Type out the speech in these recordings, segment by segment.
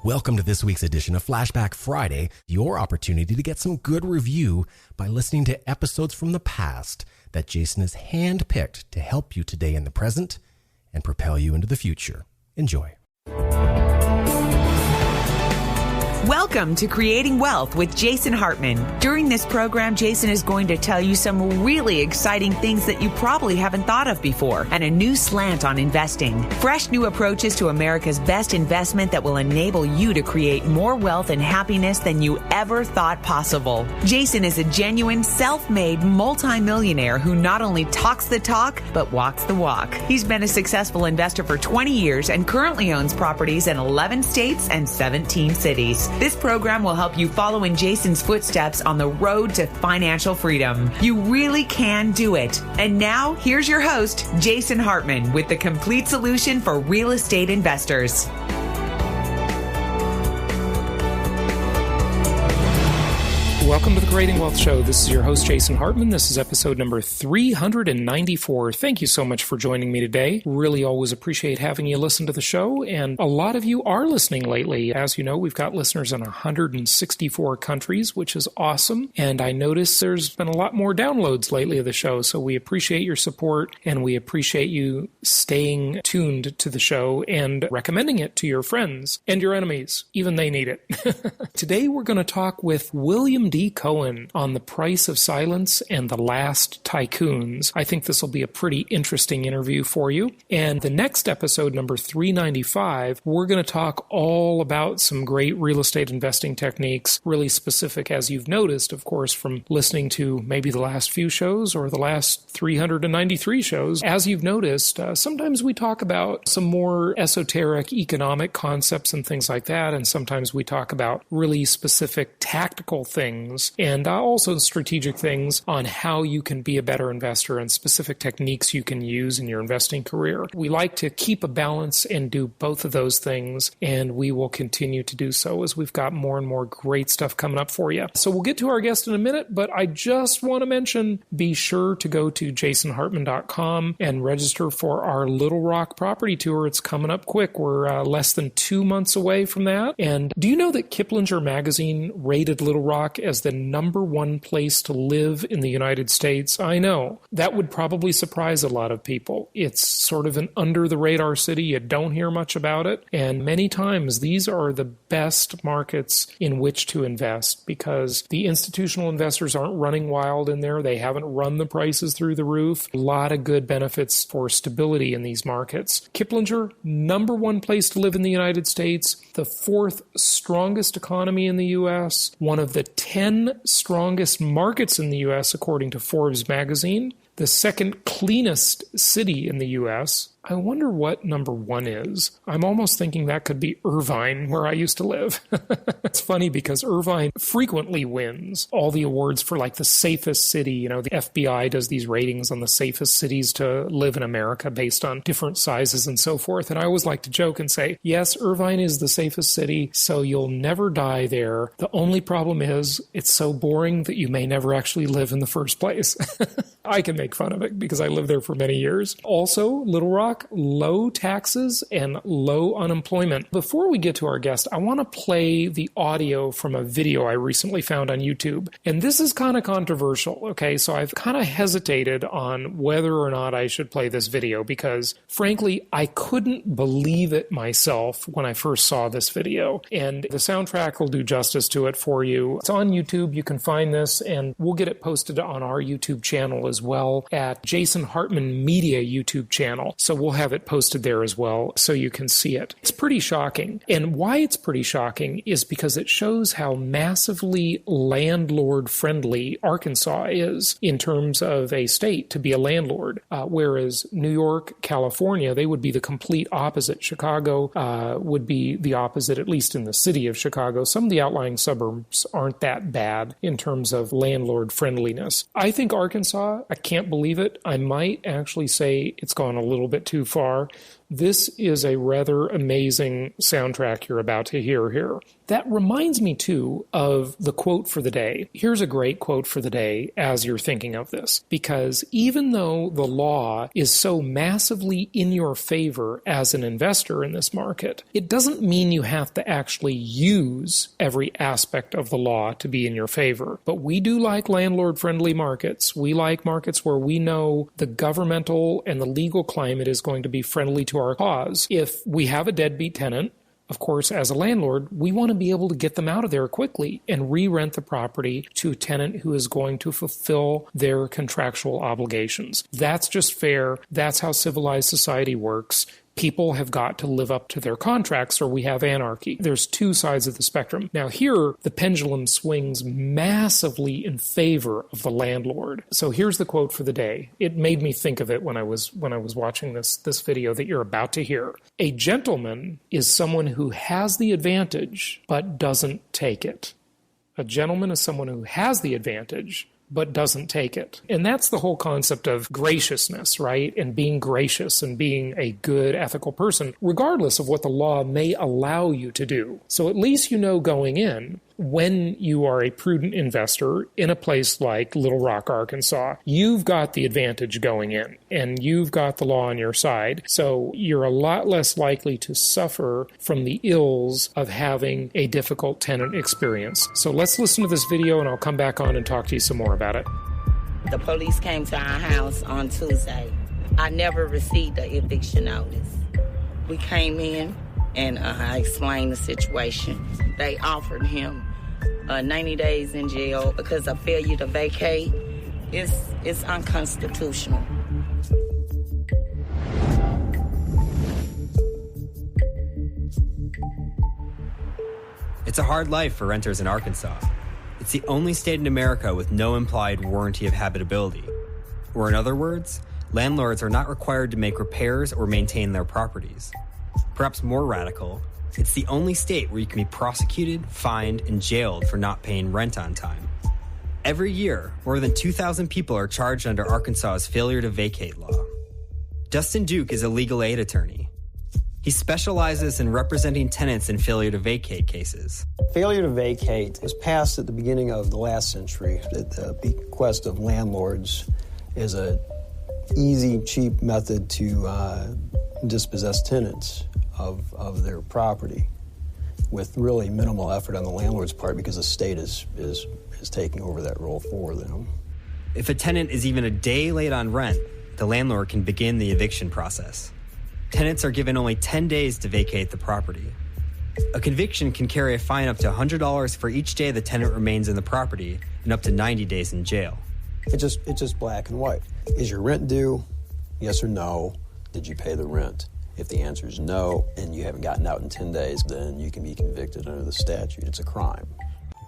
Welcome to this week's edition of Flashback Friday, your opportunity to get some good review by listening to episodes from the past that Jason has handpicked to help you today in the present and propel you into the future. Enjoy. Welcome to Creating Wealth with Jason Hartman. During this program, Jason is going to tell you some really exciting things that you probably haven't thought of before and a new slant on investing. Fresh new approaches to America's best investment that will enable you to create more wealth and happiness than you ever thought possible. Jason is a genuine self-made multimillionaire who not only talks the talk, but walks the walk. He's been a successful investor for 20 years and currently owns properties in 11 states and 17 cities. This program will help you follow in Jason's footsteps on the road to financial freedom. You really can do it. And now, here's your host, Jason Hartman, with the complete solution for real estate investors. Welcome to the Creating Wealth Show. This is your host, Jason Hartman. This is episode number 394. Thank you so much for joining me today. Really always appreciate having you listen to the show, and a lot of you are listening lately. As you know, we've got listeners in 164 countries, which is awesome, and I notice there's been a lot more downloads lately of the show, so we appreciate your support, and we appreciate you staying tuned to the show and recommending it to your friends and your enemies. Even they need it. Today, we're going to talk with William D. Cohan on the price of silence and the Last Tycoons. I think this will be a pretty interesting interview for you. And the next episode, number 395, we're going to talk all about some great real estate investing techniques, really specific, as you've noticed, of course, from listening to maybe the last few shows or the last 393 shows. As you've noticed, sometimes we talk about some more esoteric economic concepts and things like that, and sometimes we talk about really specific tactical things and also strategic things on how you can be a better investor and specific techniques you can use in your investing career. We like to keep a balance and do both of those things, and we will continue to do so as we've got more and more great stuff coming up for you. So we'll get to our guest in a minute, but I just want to mention, be sure to go to jasonhartman.com and register for our Little Rock property tour. It's coming up quick. We're less than 2 months away from that. And do you know that Kiplinger magazine rated Little Rock as the number one place to live in the United States? I know. That would probably surprise a lot of people. It's sort of an under-the-radar city. You don't hear much about it. And many times, these are the best markets in which to invest because the institutional investors aren't running wild in there. They haven't run the prices through the roof. A lot of good benefits for stability in these markets. Kiplinger, number one place to live in the United States, the fourth strongest economy in the U.S., one of the 10 strongest markets in the U.S., according to Forbes magazine, the second cleanest city in the U.S. I wonder what number one is. I'm almost thinking that could be Irvine, where I used to live. It's funny because Irvine frequently wins all the awards for like the safest city. You know, the FBI does these ratings on the safest cities to live in America based on different sizes and so forth. And I always like to joke and say, yes, Irvine is the safest city, so you'll never die there. The only problem is it's so boring that you may never actually live in the first place. I can make fun of it because I lived there for many years. Also, Little Rock, low taxes and low unemployment. Before we get to our guest, I want to play the audio from a video I recently found on YouTube. And this is kind of controversial, okay? So I've kind of hesitated on whether or not I should play this video because, frankly, I couldn't believe it myself when I first saw this video. And the soundtrack will do justice to it for you. It's on YouTube. You can find this, and we'll get it posted on our YouTube channel as well at Jason Hartman Media YouTube channel. So we'll have it posted there as well so you can see it. It's pretty shocking. And why it's pretty shocking is because it shows how massively landlord-friendly Arkansas is in terms of a state to be a landlord, whereas New York, California, they would be the complete opposite. Chicago would be the opposite, at least in the city of Chicago. Some of the outlying suburbs aren't that bad in terms of landlord friendliness. I think Arkansas, I can't believe it. I might actually say it's gone a little bit too far. This is a rather amazing soundtrack you're about to hear here. That reminds me, too, of the quote for the day. Here's a great quote for the day as you're thinking of this, because even though the law is so massively in your favor as an investor in this market, it doesn't mean you have to actually use every aspect of the law to be in your favor. But we do like landlord-friendly markets. We like markets where we know the governmental and the legal climate is going to be friendly to our cause. If we have a deadbeat tenant, of course, as a landlord, we want to be able to get them out of there quickly and re-rent the property to a tenant who is going to fulfill their contractual obligations. That's just fair. That's how civilized society works. People have got to live up to their contracts or we have anarchy. There's two sides of the spectrum. Now here, the pendulum swings massively in favor of the landlord. So here's the quote for the day. It made me think of it when I was watching this video that you're about to hear. A gentleman is someone who has the advantage but doesn't take it. A gentleman is someone who has the advantage but doesn't take it. And that's the whole concept of graciousness, right? And being gracious and being a good ethical person, regardless of what the law may allow you to do. So at least you know going in, when you are a prudent investor in a place like Little Rock, Arkansas, you've got the advantage going in and you've got the law on your side. So you're a lot less likely to suffer from the ills of having a difficult tenant experience. So let's listen to this video and I'll come back on and talk to you some more about it. The police came to our house on Tuesday. I never received the eviction notice. We came in and I explained the situation. They offered him 90 days in jail because of failure to vacate. It's unconstitutional. It's a hard life for renters in Arkansas. It's the only state in America with no implied warranty of habitability. Or in other words, landlords are not required to make repairs or maintain their properties. Perhaps more radical, it's the only state where you can be prosecuted, fined, and jailed for not paying rent on time. Every year, more than 2,000 people are charged under Arkansas's failure to vacate law. Dustin Duke is a legal aid attorney. He specializes in representing tenants in failure to vacate cases. Failure to vacate was passed at the beginning of the last century at the bequest of landlords as a easy, cheap method to dispossess tenants of their property with really minimal effort on the landlord's part because the state is taking over that role for them. If a tenant is even a day late on rent, the landlord can begin the eviction process. Tenants are given only 10 days to vacate the property. A conviction can carry a fine up to $100 for each day the tenant remains in the property and up to 90 days in jail. It's just black and white. Is your rent due? Yes or no? Did you pay the rent? If the answer is no, and you haven't gotten out in 10 days, then you can be convicted under the statute. It's a crime.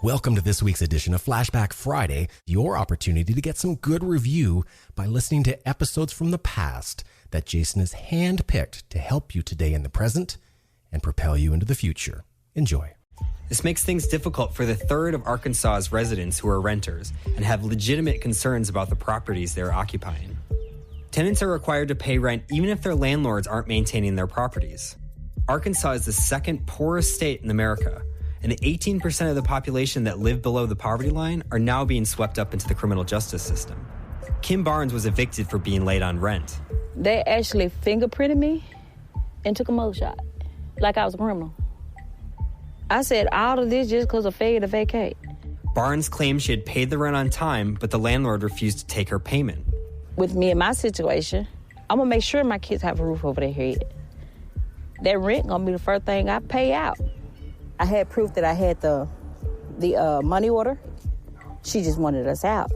Welcome to this week's edition of Flashback Friday, your opportunity to get some good review by listening to episodes from the past that Jason has handpicked to help you today in the present and propel you into the future. Enjoy. This makes things difficult for the third of Arkansas's residents who are renters and have legitimate concerns about the properties they're occupying. Tenants are required to pay rent even if their landlords aren't maintaining their properties. Arkansas is the second poorest state in America, and the 18% of the population that live below the poverty line are now being swept up into the criminal justice system. Kim Barnes was evicted for being late on rent. They actually fingerprinted me and took a mugshot, like I was a criminal. I said all of this just because of failure to vacate. Barnes claimed she had paid the rent on time, but the landlord refused to take her payment. With me and my situation, I'm going to make sure my kids have a roof over their head. That rent going to be the first thing I pay out. I had proof that I had the money order. She just wanted us out.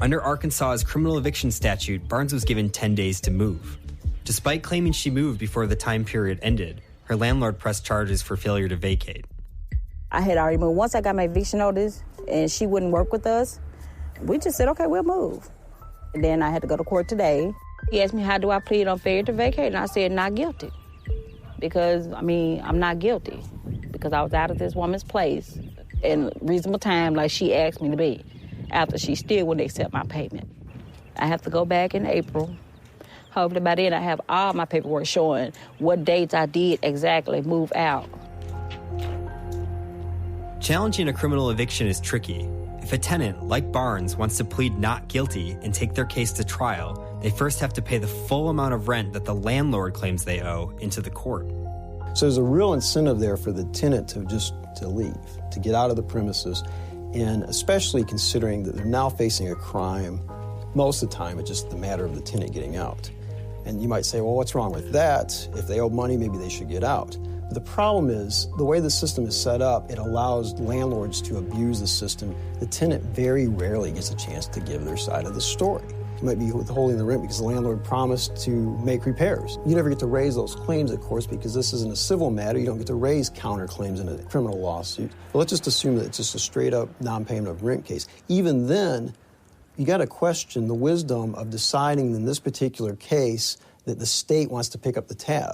Under Arkansas's criminal eviction statute, Barnes was given 10 days to move. Despite claiming she moved before the time period ended, her landlord pressed charges for failure to vacate. I had already moved. Once I got my eviction notice and she wouldn't work with us, we just said, okay, we'll move. And then I had to go to court today. He asked me, how do I plead on failure to vacate? And I said, not guilty. Because, I'm not guilty. Because I was out of this woman's place in reasonable time like she asked me to be, after she still wouldn't accept my payment. I have to go back in April. Hopefully by then I have all my paperwork showing what dates I did exactly move out. Challenging a criminal eviction is tricky. If a tenant, like Barnes, wants to plead not guilty and take their case to trial, they first have to pay the full amount of rent that the landlord claims they owe into the court. So there's a real incentive there for the tenant to leave, to get out of the premises, and especially considering that they're now facing a crime. Most of the time, it's just the matter of the tenant getting out. And you might say, well, what's wrong with that? If they owe money, maybe they should get out. But the problem is, the way the system is set up, it allows landlords to abuse the system. The tenant very rarely gets a chance to give their side of the story. You might be withholding the rent because the landlord promised to make repairs. You never get to raise those claims, of course, because this isn't a civil matter. You don't get to raise counterclaims in a criminal lawsuit. But let's just assume that it's just a straight-up non-payment of rent case. Even then, you got to question the wisdom of deciding in this particular case that the state wants to pick up the tab.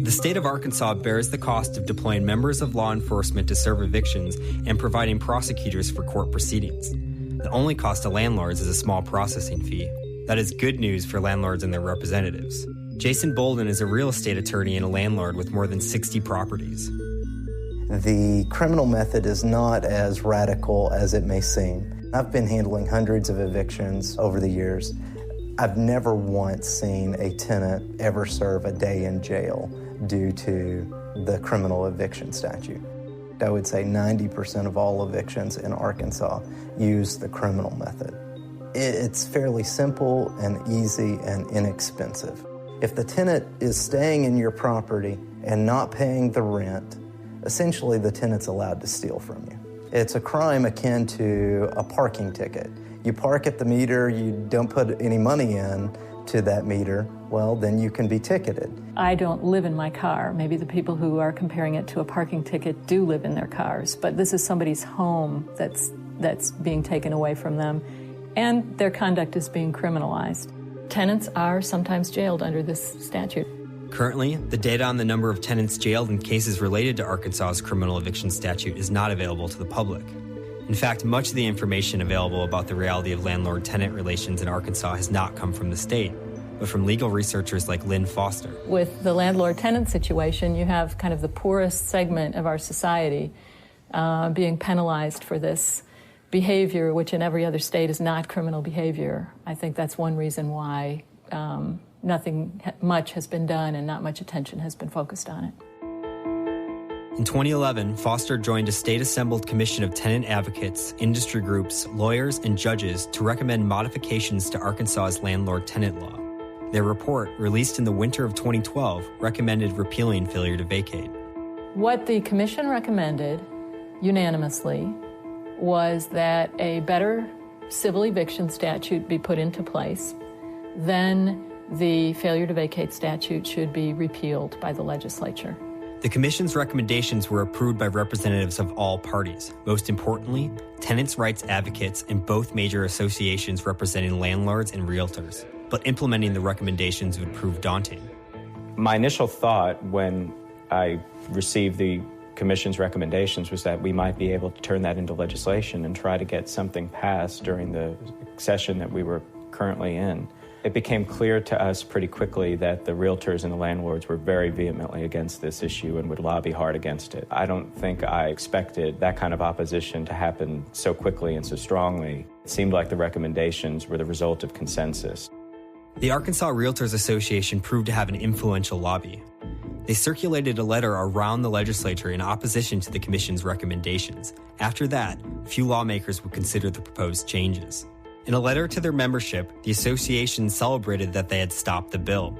The state of Arkansas bears the cost of deploying members of law enforcement to serve evictions and providing prosecutors for court proceedings. The only cost to landlords is a small processing fee. That is good news for landlords and their representatives. Jason Bolden is a real estate attorney and a landlord with more than 60 properties. The criminal method is not as radical as it may seem. I've been handling hundreds of evictions over the years. I've never once seen a tenant ever serve a day in jail due to the criminal eviction statute. I would say 90% of all evictions in Arkansas use the criminal method. It's fairly simple and easy and inexpensive. If the tenant is staying in your property and not paying the rent, essentially the tenant's allowed to steal from you. It's a crime akin to a parking ticket. You park at the meter, you don't put any money in to that meter, well, then you can be ticketed. I don't live in my car. Maybe the people who are comparing it to a parking ticket do live in their cars, but this is somebody's home that's being taken away from them, and their conduct is being criminalized. Tenants are sometimes jailed under this statute. Currently, the data on the number of tenants jailed in cases related to Arkansas's criminal eviction statute is not available to the public. In fact, much of the information available about the reality of landlord-tenant relations in Arkansas has not come from the state, but from legal researchers like Lynn Foster. With the landlord-tenant situation, you have kind of the poorest segment of our society being penalized for this behavior, which in every other state is not criminal behavior. I think that's one reason why nothing much has been done and not much attention has been focused on it. In 2011, Foster joined a state-assembled commission of tenant advocates, industry groups, lawyers, and judges to recommend modifications to Arkansas's landlord-tenant law. Their report, released in the winter of 2012, recommended repealing failure to vacate. What the commission recommended unanimously was that a better civil eviction statute be put into place. Then the failure to vacate statute should be repealed by the legislature. The Commission's recommendations were approved by representatives of all parties, most importantly, tenants' rights advocates and both major associations representing landlords and realtors. But implementing the recommendations would prove daunting. My initial thought when I received the Commission's recommendations was that we might be able to turn that into legislation and try to get something passed during the session that we were currently in. It became clear to us pretty quickly that the realtors and the landlords were very vehemently against this issue and would lobby hard against it. I don't think I expected that kind of opposition to happen so quickly and so strongly. It seemed like the recommendations were the result of consensus. The Arkansas Realtors Association proved to have an influential lobby. They circulated a letter around the legislature in opposition to the Commission's recommendations. After that, few lawmakers would consider the proposed changes. In a letter to their membership, the association celebrated that they had stopped the bill.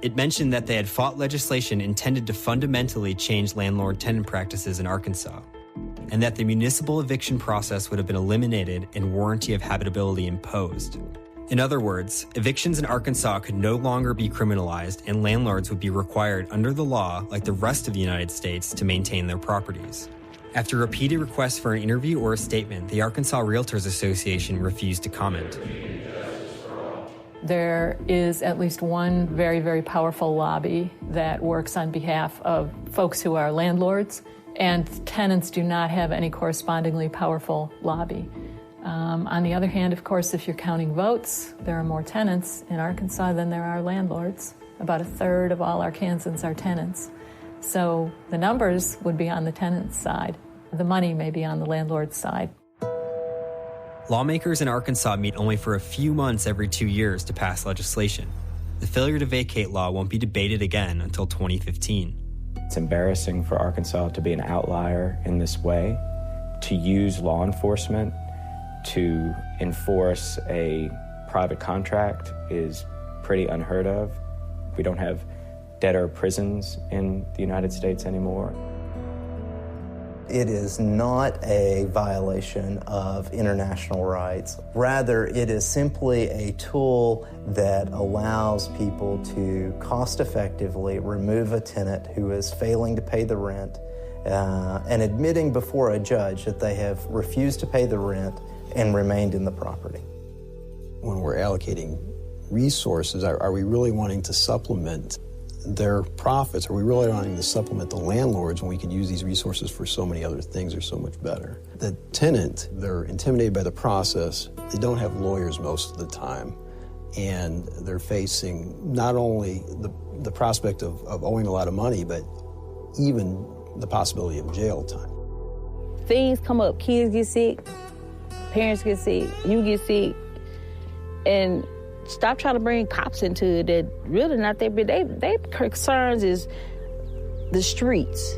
It mentioned that they had fought legislation intended to fundamentally change landlord-tenant practices in Arkansas, and that the municipal eviction process would have been eliminated and warranty of habitability imposed. In other words, evictions in Arkansas could no longer be criminalized, and landlords would be required under the law, like the rest of the United States, to maintain their properties. After repeated requests for an interview or a statement, the Arkansas Realtors Association refused to comment. There is at least one very, very powerful lobby that works on behalf of folks who are landlords, and tenants do not have any correspondingly powerful lobby. On the other hand, of course, if you're counting votes, there are more tenants in Arkansas than there are landlords. About a third of all Arkansans are tenants. So the numbers would be on the tenant's side. The money may be on the landlord's side. Lawmakers in Arkansas meet only for a few months every 2 years to pass legislation. The failure to vacate law won't be debated again until 2015. It's embarrassing for Arkansas to be an outlier in this way, to use law enforcement to enforce a private contract is pretty unheard of. We don't have debtor prisons in the United States anymore. It is not a violation of international rights. Rather, it is simply a tool that allows people to cost-effectively remove a tenant who is failing to pay the rent and admitting before a judge that they have refused to pay the rent and remained in the property. When we're allocating resources, are we really wanting to supplement their profits? Are we really wanting to supplement the landlords when we could use these resources for so many other things or so much better? The tenant, they're intimidated by the process. They don't have lawyers most of the time. And they're facing not only the prospect of owing a lot of money, but even the possibility of jail time. Things come up, kids get sick, parents get sick, you get sick, and stop trying to bring cops into it that really not their big. Their concerns is the streets.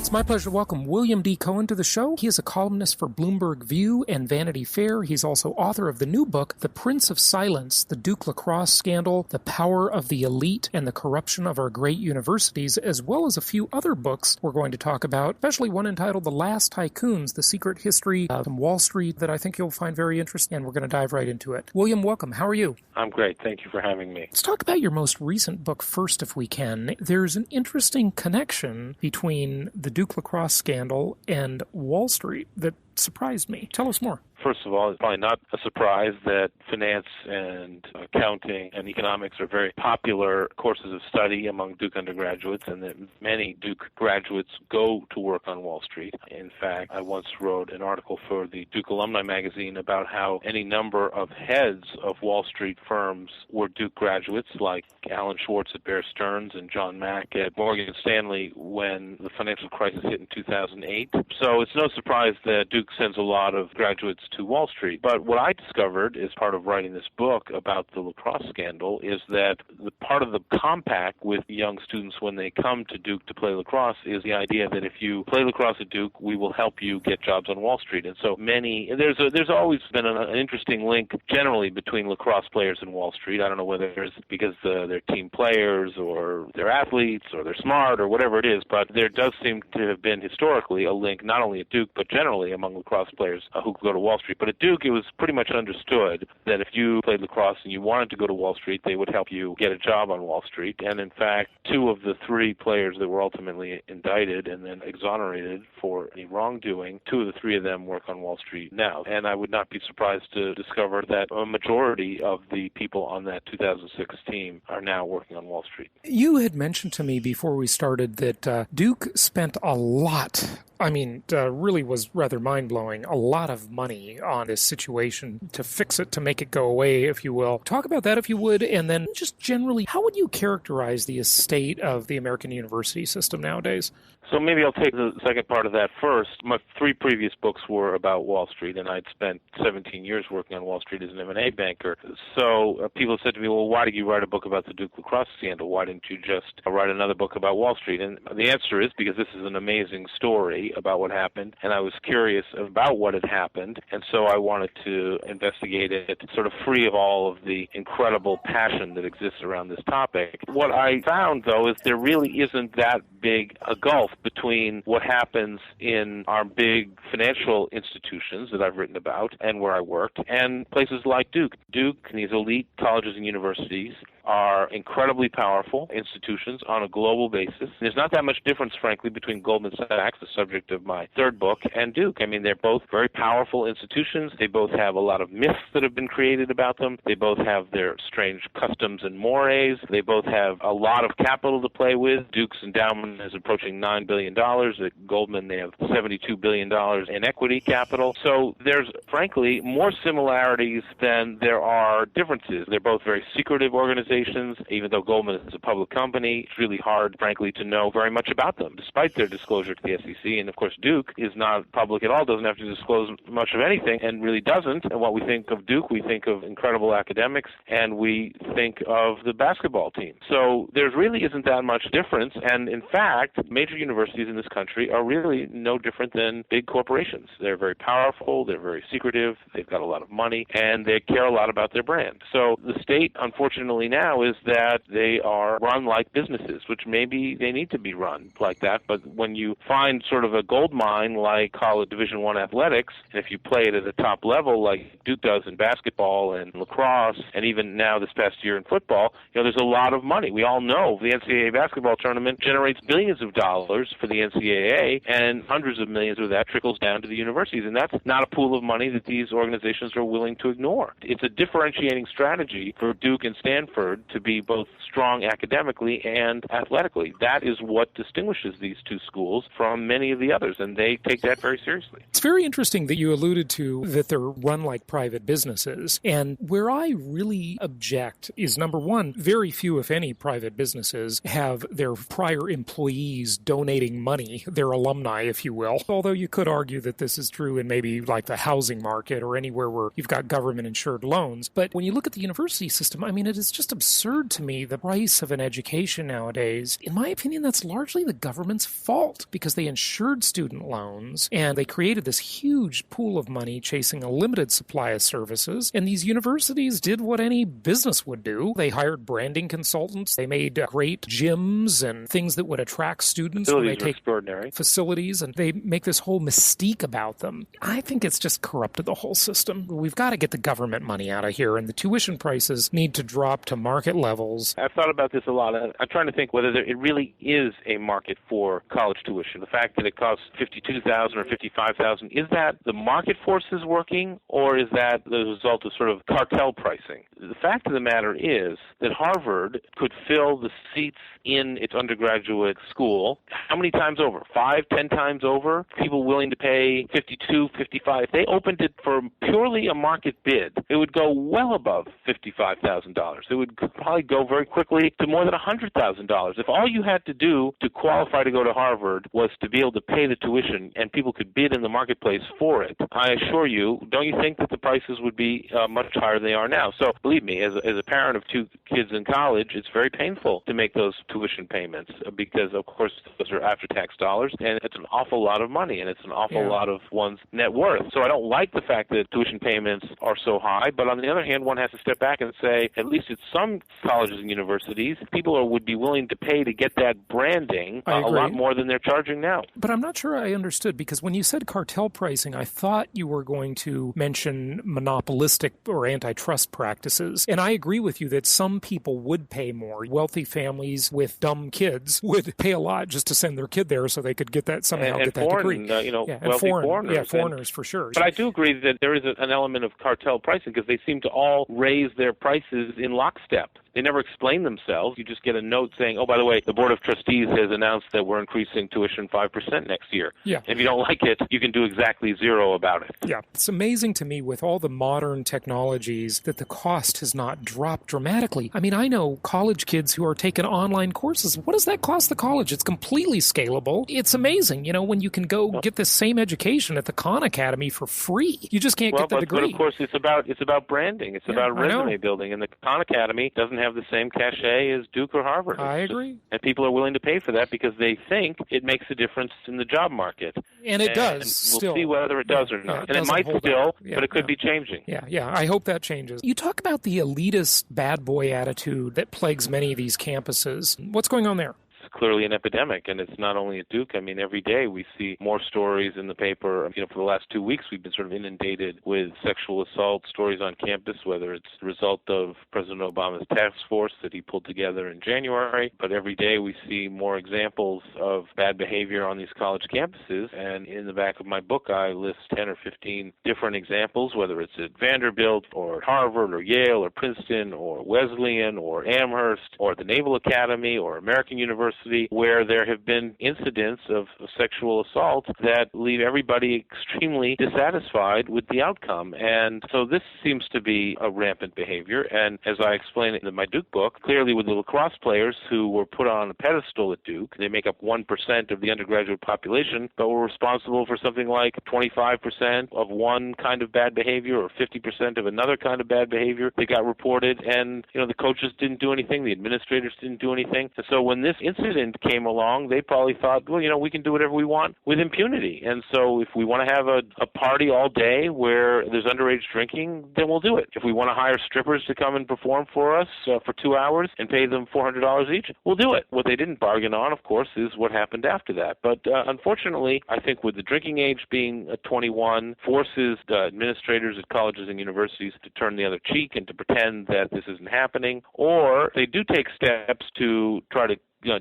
It's my pleasure to welcome William D. Cohan to the show. He is a columnist for Bloomberg View and Vanity Fair. He's also author of the new book, The Prince of Silence, The Duke Lacrosse Scandal, The Power of the Elite, and the Corruption of Our Great Universities, as well as a few other books we're going to talk about, especially one entitled The Last Tycoons, The Secret History of Wall Street, that I think you'll find very interesting, and we're going to dive right into it. William, welcome. How are you? I'm great. Thank you for having me. Let's talk about your most recent book first, if we can. There's an interesting connection between the Duke Lacrosse scandal and Wall Street that surprised me. Tell us more. First of all, it's probably not a surprise that finance and accounting and economics are very popular courses of study among Duke undergraduates, and that many Duke graduates go to work on Wall Street. In fact, I once wrote an article for the Duke Alumni magazine about how any number of heads of Wall Street firms were Duke graduates, like Alan Schwartz at Bear Stearns and John Mack at Morgan Stanley when the financial crisis hit in 2008. So it's no surprise that Duke sends a lot of graduates to Wall Street. But what I discovered as part of writing this book about the lacrosse scandal is that the part of the compact with young students when they come to Duke to play lacrosse is the idea that if you play lacrosse at Duke, we will help you get jobs on Wall Street. And so there's always been an interesting link generally between lacrosse players and Wall Street. I don't know whether it's because they're team players or they're athletes or they're smart or whatever it is, but there does seem to have been historically a link not only at Duke but generally among lacrosse players who go to Wall Street. But at Duke, it was pretty much understood that if you played lacrosse and you wanted to go to Wall Street, they would help you get a job on Wall Street. And in fact, 2 of the 3 players that were ultimately indicted and then exonerated for any wrongdoing, 2 of the 3 of them work on Wall Street now. And I would not be surprised to discover that a majority of the people on that 2006 team are now working on Wall Street. You had mentioned to me before we started that Duke spent a lot, really was rather mind-blowing, a lot of money on this situation to fix it, to make it go away, if you will. Talk about that, if you would, and then just generally, how would you characterize the state of the American university system nowadays? So maybe I'll take the second part of that first. My 3 previous books were about Wall Street, and I'd spent 17 years working on Wall Street as an M&A banker. So people said to me, well, why did you write a book about the Duke Lacrosse scandal? Why didn't you just write another book about Wall Street? And the answer is because this is an amazing story about what happened, and I was curious about what had happened, and so I wanted to investigate it sort of free of all of the incredible passion that exists around this topic. What I found, though, is there really isn't that big a gulf between what happens in our big financial institutions that I've written about and where I worked and places like Duke. Duke and these elite colleges and universities are incredibly powerful institutions on a global basis. There's not that much difference, frankly, between Goldman Sachs, the subject of my third book, and Duke. I mean, they're both very powerful institutions. They both have a lot of myths that have been created about them. They both have their strange customs and mores. They both have a lot of capital to play with. Duke's endowment is approaching $9 billion. At Goldman, they have $72 billion in equity capital. So there's, frankly, more similarities than there are differences. They're both very secretive organizations. Even though Goldman is a public company, it's really hard, frankly, to know very much about them, despite their disclosure to the SEC. And, of course, Duke is not public at all, doesn't have to disclose much of anything, and really doesn't. And what we think of Duke, we think of incredible academics, and we think of the basketball team. So there really isn't that much difference. And, in fact, major universities in this country are really no different than big corporations. They're very powerful, they're very secretive, they've got a lot of money, and they care a lot about their brand. So the state, unfortunately now, is that they are run like businesses, which maybe they need to be run like that. But when you find sort of a gold mine like college Division I athletics, and if you play it at a top level like Duke does in basketball and lacrosse, and even now this past year in football, there's a lot of money. We all know the NCAA basketball tournament generates billions of dollars for the NCAA, and hundreds of millions of that trickles down to the universities. And that's not a pool of money that these organizations are willing to ignore. It's a differentiating strategy for Duke and Stanford to be both strong academically and athletically. That is what distinguishes these two schools from many of the others, and they take that very seriously. It's very interesting that you alluded to that they're run like private businesses. And where I really object is, number one, very few, if any, private businesses have their prior employees donating money, their alumni, if you will. Although you could argue that this is true in maybe like the housing market or anywhere where you've got government-insured loans. But when you look at the university system, I mean, it is just absurd to me, the price of an education nowadays. In my opinion, that's largely the government's fault because they insured student loans and they created this huge pool of money chasing a limited supply of services. And these universities did what any business would do. They hired branding consultants. They made great gyms and things that would attract students. Facilities are extraordinary. Facilities, and they make this whole mystique about them. I think it's just corrupted the whole system. We've got to get the government money out of here, and the tuition prices need to drop to market levels. I've thought about this a lot. I'm trying to think whether it really is a market for college tuition. The fact that it costs $52,000 or $55,000, is that the market forces working, or is that the result of sort of cartel pricing? The fact of the matter is that Harvard could fill the seats in its undergraduate school how many times over? 5, 10 times over? People willing to pay $52,000, $55,000. If they opened it for purely a market bid, it would go well above $55,000. It would probably go very quickly to more than $100,000. If all you had to do to qualify to go to Harvard was to be able to pay the tuition and people could bid in the marketplace for it, I assure you, don't you think that the prices would be much higher than they are now? So believe me, as a parent of 2 kids in college, it's very painful to make those tuition payments because, of course, those are after-tax dollars, and it's an awful lot of money, and it's an awful lot of one's net worth. So I don't like the fact that tuition payments are so high, but on the other hand, one has to step back and say, at least at some colleges and universities, people would be willing to pay to get that branding a lot more than they're charging now. But I'm not sure I understood, because when you said cartel pricing, I thought you were going to mention monopolistic or antitrust practices. And I agree with you that some people would pay more. Wealthy families with dumb kids would pay a lot just to send their kid there so they could get that somehow, get that degree. Wealthy foreigners. Yeah, foreigners for sure. But I do agree that there is an element of cartel pricing because they seem to all raise their prices in lockstep. They never explain themselves. You just get a note saying, oh, by the way, the Board of Trustees has announced that we're increasing tuition 5% next year. Yeah. If you don't like it, you can do exactly zero about it. Yeah. It's amazing to me with all the modern technologies that the cost has not dropped dramatically. I mean, I know college kids who are taking online courses. What does that cost the college? It's completely scalable. It's amazing, when you can go get the same education at the Khan Academy for free. You just can't get the degree. But of course, it's about branding. It's about resume building. And the Khan Academy doesn't have the same cachet as Duke or Harvard. I agree. And people are willing to pay for that because they think it makes a difference in the job market. And it does. We'll see whether it does or not. And it might still, but it could be changing. Yeah. I hope that changes. You talk about the elitist bad boy attitude that plagues many of these campuses. What's going on there? clearly an epidemic, and it's not only at Duke. I mean, every day we see more stories in the paper. For the last 2 weeks, we've been sort of inundated with sexual assault stories on campus, whether it's the result of President Obama's task force that he pulled together in January, but every day we see more examples of bad behavior on these college campuses, and in the back of my book I list 10 or 15 different examples, whether it's at Vanderbilt or Harvard or Yale or Princeton or Wesleyan or Amherst or the Naval Academy or American University, where there have been incidents of sexual assault that leave everybody extremely dissatisfied with the outcome. And so this seems to be a rampant behavior, and as I explain it in my Duke book, clearly with the lacrosse players who were put on a pedestal at Duke, they make up 1% of the undergraduate population, but were responsible for something like 25% of one kind of bad behavior or 50% of another kind of bad behavior that got reported, and the coaches didn't do anything, the administrators didn't do anything. And so when this incident came along, they probably thought, well, we can do whatever we want with impunity. And so if we want to have a party all day where there's underage drinking, then we'll do it. If we want to hire strippers to come and perform for us for 2 hours and pay them $400 each, we'll do it. What they didn't bargain on, of course, is what happened after that. But unfortunately, I think with the drinking age being 21, forces administrators at colleges and universities to turn the other cheek and to pretend that this isn't happening, or they do take steps to try to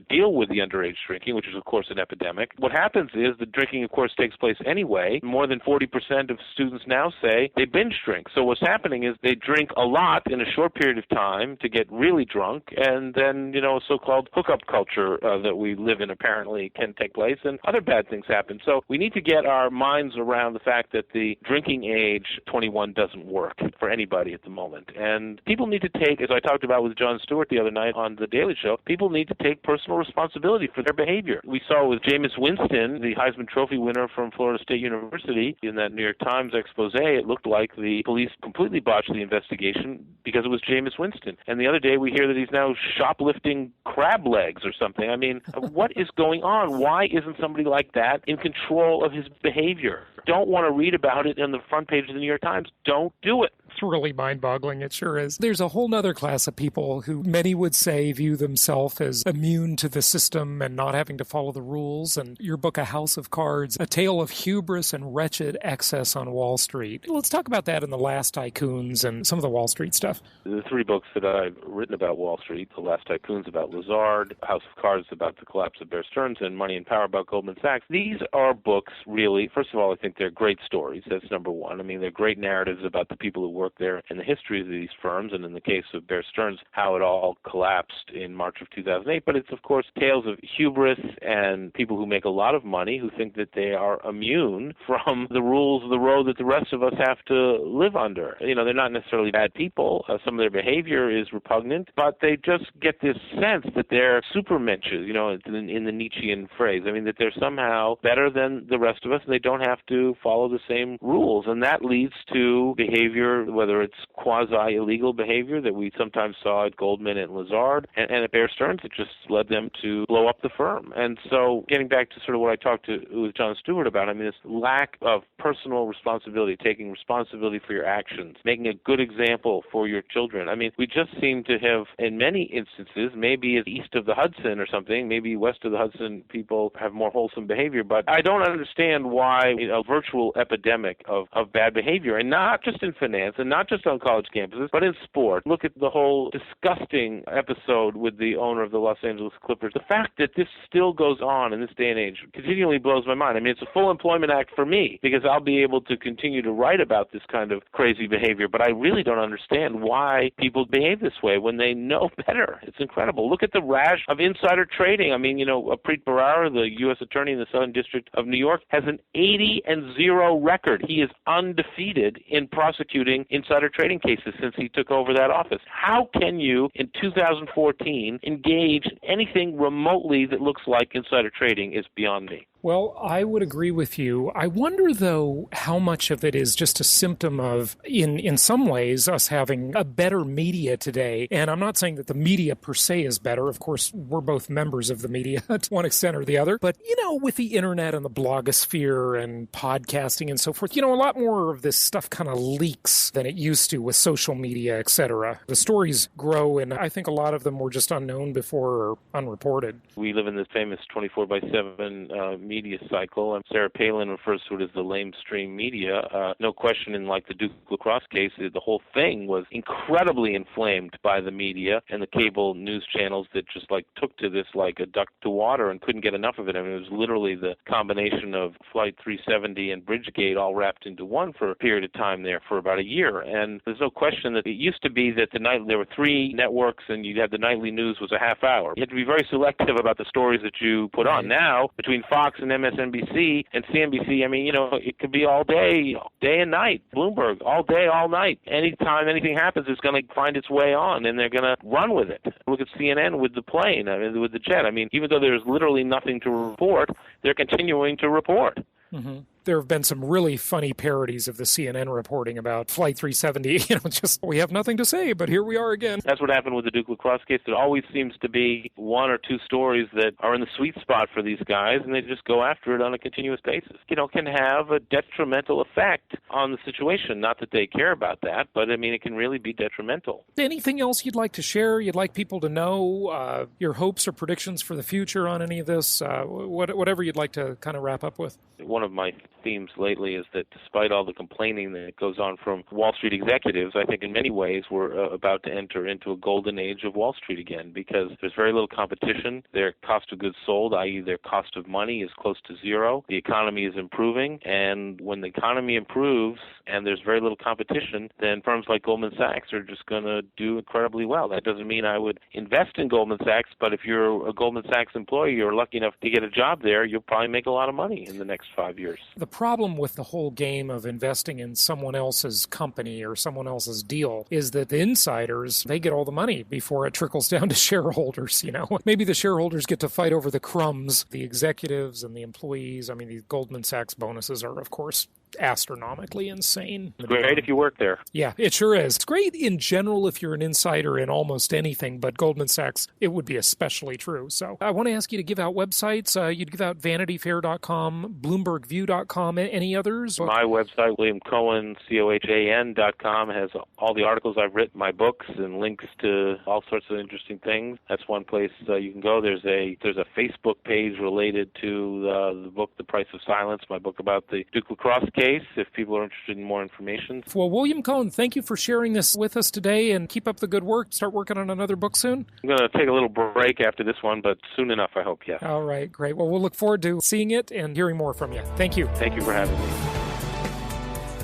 deal with the underage drinking, which is, of course, an epidemic. What happens is the drinking, of course, takes place anyway. More than 40% of students now say they binge drink. So what's happening is they drink a lot in a short period of time to get really drunk, and then, a so-called hookup culture that we live in apparently can take place, and other bad things happen. So we need to get our minds around the fact that the drinking age 21 doesn't work for anybody at the moment. And people need to take, as I talked about with Jon Stewart the other night on The Daily Show, people need to take personal responsibility for their behavior. We saw with Jameis Winston, the Heisman Trophy winner from Florida State University, in that New York Times expose, it looked like the police completely botched the investigation because it was Jameis Winston. And the other day we hear that he's now shoplifting crab legs or something. I mean, what is going on? Why isn't somebody like that in control of his behavior? Don't want to read about it on the front page of the New York Times. Don't do it. It's really mind-boggling. It sure is. There's a whole other class of people who many would say view themselves as immune to the system and not having to follow the rules. And your book, A House of Cards, a tale of hubris and wretched excess on Wall Street. Let's talk about that in the Last Tycoons and some of the Wall Street stuff. The three books that I've written about Wall Street, The Last Tycoons about Lazard, House of Cards about the collapse of Bear Stearns, and Money and Power about Goldman Sachs, these are books really, first of all, I think they're great stories. That's number one. I mean, they're great narratives about the people who work there and the history of these firms, and in the case of Bear Stearns, how it all collapsed in March of 2008. But it's, of course, tales of hubris and people who make a lot of money who think that they are immune from the rules of the road that the rest of us have to live under. They're not necessarily bad people. Some of their behavior is repugnant, but they just get this sense that they're supermenches, in the Nietzschean phrase. I mean, that they're somehow better than the rest of us, and they don't have to follow the same rules. And that leads to behavior, whether it's quasi-illegal behavior that we sometimes saw at Goldman and Lazard, and at Bear Stearns, it just led them to blow up the firm. And so getting back to sort of what I talked to with Jon Stewart about, I mean, this lack of personal responsibility, taking responsibility for your actions, making a good example for your children. I mean, we just seem to have, in many instances, maybe east of the Hudson or something, maybe west of the Hudson, people have more wholesome behavior, but I don't understand why a virtual epidemic of bad behavior, and not just in finance, and not just on college campuses, but in sport. Look at the whole disgusting episode with the owner of the Los Angeles Clippers. The fact that this still goes on in this day and age continually blows my mind. I mean, it's a full employment act for me, because I'll be able to continue to write about this kind of crazy behavior, but I really don't understand why people behave this way when they know better. It's incredible. Look at the rash of insider trading. I mean, Preet Bharara, the U.S. Attorney in the Southern District of New York, has an 80-0 record. He is undefeated in prosecuting insider trading cases since he took over that office. How can you, in 2014, engage in anything remotely that looks like insider trading is beyond me. Well, I would agree with you. I wonder, though, how much of it is just a symptom of, in some ways, us having a better media today. And I'm not saying that the media per se is better. Of course, we're both members of the media to one extent or the other. But, with the internet and the blogosphere and podcasting and so forth, a lot more of this stuff kind of leaks than it used to with social media, etc. The stories grow, and I think a lot of them were just unknown before or unreported. We live in this famous 24/7 media cycle, and Sarah Palin refers to it as the lamestream media. No question, in like the Duke Lacrosse case, the whole thing was incredibly inflamed by the media and the cable news channels that just took to this like a duck to water and couldn't get enough of it. I mean, it was literally the combination of Flight 370 and Bridgegate all wrapped into one for a period of time there for about a year. And there's no question that it used to be that there were 3 networks and you had the nightly news was a half hour. You had to be very selective about the stories that you put on. Now, between Fox and MSNBC and CNBC, I mean, it could be all day and night. Bloomberg, all day, all night. Anytime anything happens, it's going to find its way on, and they're going to run with it. Look at CNN with the plane, with the jet. I mean, even though there's literally nothing to report, they're continuing to report. Mm-hmm. There have been some really funny parodies of the CNN reporting about Flight 370. Just we have nothing to say, but here we are again. That's what happened with the Duke Lacrosse case. There always seems to be 1 or 2 stories that are in the sweet spot for these guys, and they just go after it on a continuous basis. Can have a detrimental effect on the situation. Not that they care about that, but I mean, it can really be detrimental. Anything else you'd like to share? You'd like people to know? Your hopes or predictions for the future on any of this? Whatever you'd like to kind of wrap up with. One of my themes lately is that despite all the complaining that goes on from Wall Street executives, I think in many ways we're about to enter into a golden age of Wall Street again, because there's very little competition. Their cost of goods sold, i.e. their cost of money, is close to zero. The economy is improving, and when the economy improves and there's very little competition, then firms like Goldman Sachs are just going to do incredibly well. That doesn't mean I would invest in Goldman Sachs, but if you're a Goldman Sachs employee, you're lucky enough to get a job there, you'll probably make a lot of money in the next 5 years. The problem with the whole game of investing in someone else's company or someone else's deal is that the insiders, they get all the money before it trickles down to shareholders. Maybe the shareholders get to fight over the crumbs. The executives and the employees, I mean, these Goldman Sachs bonuses are, of course, astronomically insane. Great if you work there. Yeah, it sure is. It's great in general if you're an insider in almost anything, but Goldman Sachs, it would be especially true. So I want to ask you to give out websites. You'd give out vanityfair.com, bloombergview.com, any others? My website, WilliamCohan, COHAN.com, has all the articles I've written, my books, and links to all sorts of interesting things. That's one place you can go. There's a Facebook page related to the book, The Price of Silence, my book about the Duke Lacrosse case, if people are interested in more information. Well, William Cohan, thank you for sharing this with us today, and keep up the good work. Start working on another book soon. I'm going to take a little break after this one, but soon enough, I hope, yes. All right, great. Well, we'll look forward to seeing it and hearing more from you. Thank you. Thank you for having me.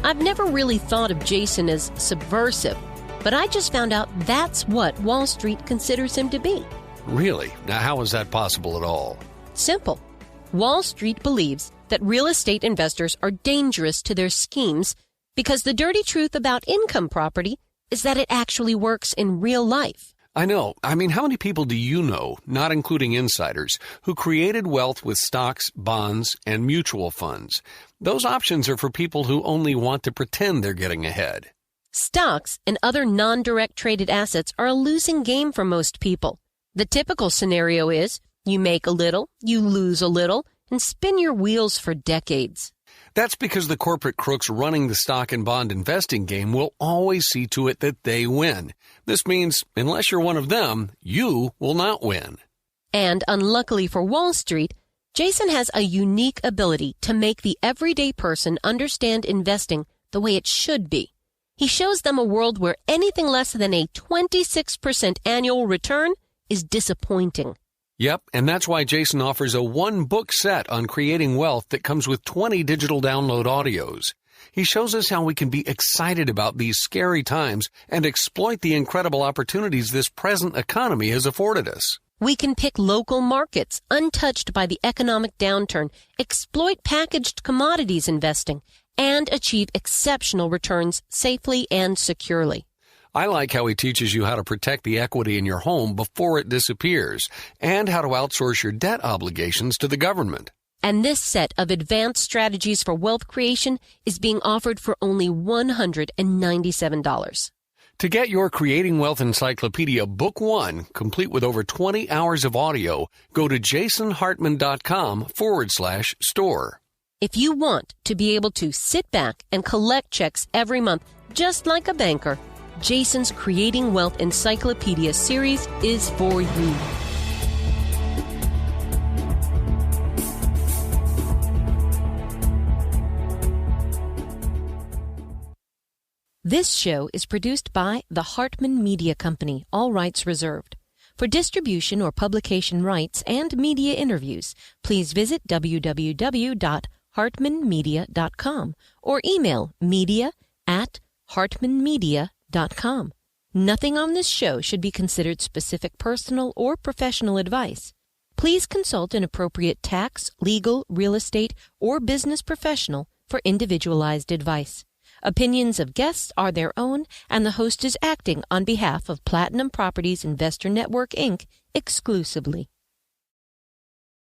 I've never really thought of Jason as subversive, but I just found out that's what Wall Street considers him to be. Really? Now, how is that possible at all? Simple. Wall Street believes that real estate investors are dangerous to their schemes because the dirty truth about income property is that it actually works in real life. I know. I mean, how many people do you know, not including insiders, who created wealth with stocks, bonds, and mutual funds? Those options are for people who only want to pretend they're getting ahead. Stocks and other non-direct traded assets are a losing game for most people. The typical scenario is you make a little, you lose a little, and spin your wheels for decades. That's because the corporate crooks running the stock and bond investing game will always see to it that they win. This means, unless you're one of them, you will not win. And unluckily for Wall Street, Jason has a unique ability to make the everyday person understand investing the way it should be. He shows them a world where anything less than a 26% annual return is disappointing. Yep, and that's why Jason offers a one-book set on creating wealth that comes with 20 digital download audios. He shows us how we can be excited about these scary times and exploit the incredible opportunities this present economy has afforded us. We can pick local markets untouched by the economic downturn, exploit packaged commodities investing, and achieve exceptional returns safely and securely. I like how he teaches you how to protect the equity in your home before it disappears and how to outsource your debt obligations to the government. And this set of advanced strategies for wealth creation is being offered for only $197. To get your Creating Wealth Encyclopedia Book 1, complete with over 20 hours of audio, go to jasonhartman.com/store. If you want to be able to sit back and collect checks every month, just like a banker, Jason's Creating Wealth Encyclopedia series is for you. This show is produced by the Hartman Media Company, all rights reserved. For distribution or publication rights and media interviews, please visit www.hartmanmedia.com or email media@hartmanmedia.com. Nothing on this show should be considered specific personal or professional advice. Please consult an appropriate tax, legal, real estate, or business professional for individualized advice. Opinions of guests are their own, and the host is acting on behalf of Platinum Properties Investor Network, Inc. exclusively.